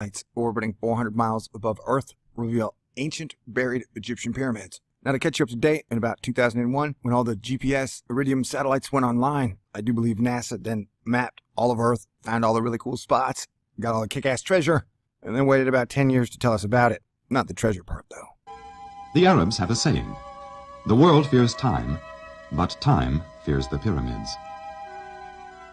Satellites orbiting 400 miles above Earth reveal ancient buried Egyptian pyramids. Now, to catch you up to date, in about 2001, when all the GPS Iridium satellites went online, I do believe NASA then mapped all of Earth, found all the really cool spots, got all the kick-ass treasure, and then waited about 10 years to tell us about it. Not the treasure part, though. The Arabs have a saying, "The world fears time, but time fears the pyramids."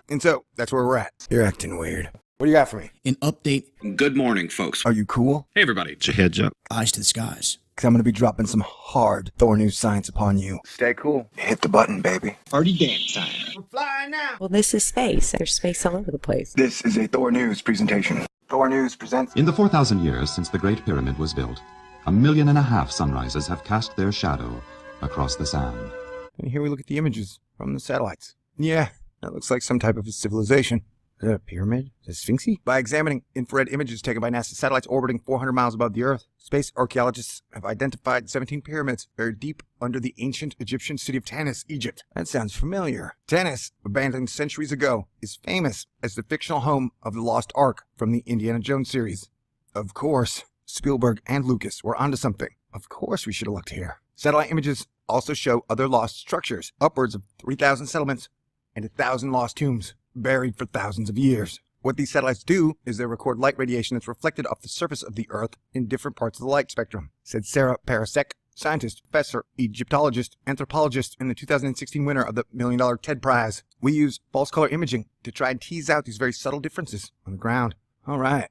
And so, that's where we're at. You're acting weird. What do you got for me? An update. Good morning, folks. Are you cool? Hey, everybody. Get your heads up. Eyes to the skies. Because I'm going to be dropping some hard Thor news science upon you. Stay cool. Hit the button, baby. Party dance time. We're flying now. Well, this is space. There's space all over the place. This is a Thor news presentation. Thor news presents... In the 4,000 years since the Great Pyramid was built, 1.5 million sunrises have cast their shadow across the sand. And here we look at the images from the satellites. Yeah, that looks like some type of a civilization. Is that a pyramid? Is it Sphinxy? By examining infrared images taken by NASA satellites orbiting 400 miles above the Earth, space archaeologists have identified 17 pyramids buried deep under the ancient Egyptian city of Tanis, Egypt. That sounds familiar. Tanis, abandoned centuries ago, is famous as the fictional home of the Lost Ark from the Indiana Jones series. Of course, Spielberg and Lucas were onto something. Of course we should have looked here. Satellite images also show other lost structures, upwards of 3,000 settlements and 1,000 lost tombs, buried for thousands of years. What these satellites do is they record light radiation that's reflected off the surface of the Earth in different parts of the light spectrum, said Sarah Parasek, scientist, professor, Egyptologist, anthropologist, and the 2016 winner of the $1 million TED Prize. We use false color imaging to try and tease out these very subtle differences on the ground. All right.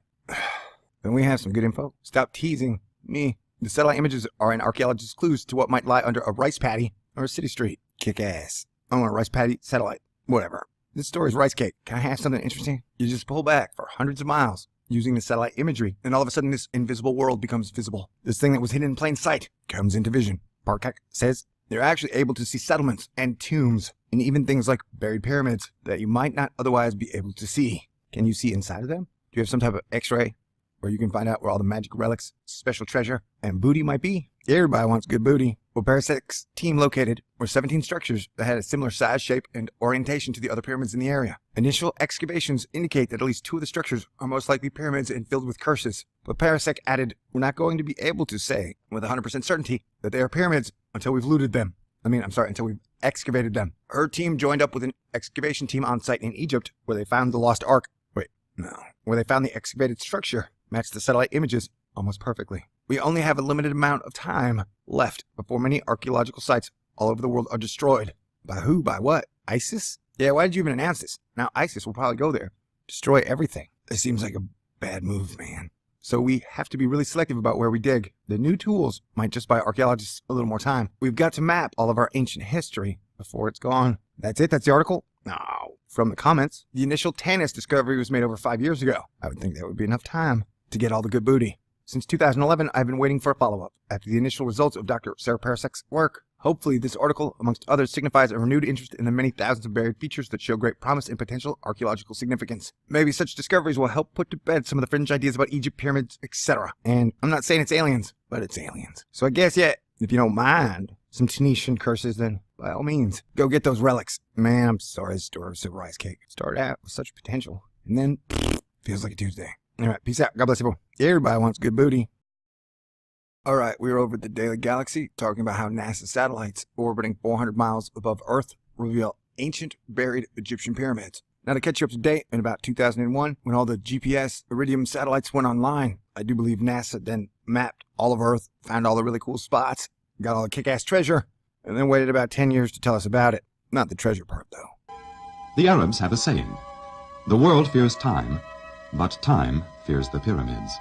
Then we have some good info. Stop teasing me. The satellite images are an archaeologist's clues to what might lie under a rice paddy or a city street. Kick ass. I want a rice paddy satellite. Whatever. This story's rice cake. Can I have something interesting? You just pull back for hundreds of miles using the satellite imagery, and all of a sudden this invisible world becomes visible. This thing that was hidden in plain sight comes into vision. Parkak says they're actually able to see settlements and tombs, and even things like buried pyramids that you might not otherwise be able to see. Can you see inside of them? Do you have some type of x-ray where you can find out where all the magic relics, special treasure, and booty might be? Everybody wants good booty. Well, Parasek's team located were 17 structures that had a similar size, shape, and orientation to the other pyramids in the area. Initial excavations indicate that at least 2 of the structures are most likely pyramids and filled with curses. But Parasek added, "We're not going to be able to say with 100% certainty that they are pyramids until we've looted them. Until we've excavated them." Her team joined up with an excavation team on site in Egypt where they found the Lost Ark. Where they found the excavated structure matched the satellite images almost perfectly. We only have a limited amount of time left before many archaeological sites all over the world are destroyed. By who? By what? ISIS? Yeah, why did you even announce this? Now ISIS will probably go there, destroy everything. This seems like a bad move, man. So we have to be really selective about where we dig. The new tools might just buy archaeologists a little more time. We've got to map all of our ancient history before it's gone. That's it? That's the article? No. From the comments, the initial Tanis discovery was made over 5 years ago. I would think that would be enough time to get all the good booty. Since 2011, I've been waiting for a follow-up after the initial results of Dr. Sarah Parasek's work. Hopefully, this article, amongst others, signifies a renewed interest in the many thousands of buried features that show great promise and potential archaeological significance. Maybe such discoveries will help put to bed some of the fringe ideas about Egypt, pyramids, etc. And I'm not saying it's aliens, but it's aliens. So I guess, yeah, if you don't mind some Tanisian curses, then by all means, go get those relics. Man, I'm sorry this story was a rice cake. Started out with such potential, and then feels like a Tuesday. All right, peace out. God bless everyone. Everybody wants good booty. All right, we're over at the Daily Galaxy talking about how NASA satellites orbiting 400 miles above Earth reveal ancient buried Egyptian pyramids. Now, to catch you up to date, in about 2001, when all the GPS Iridium satellites went online, I do believe NASA then mapped all of Earth, found all the really cool spots, got all the kick-ass treasure, and then waited about 10 years to tell us about it. Not the treasure part, though. The Arabs have a saying, "The world fears time, but time fears the pyramids."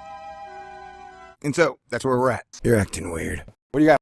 And so, that's where we're at. You're acting weird. What do you got?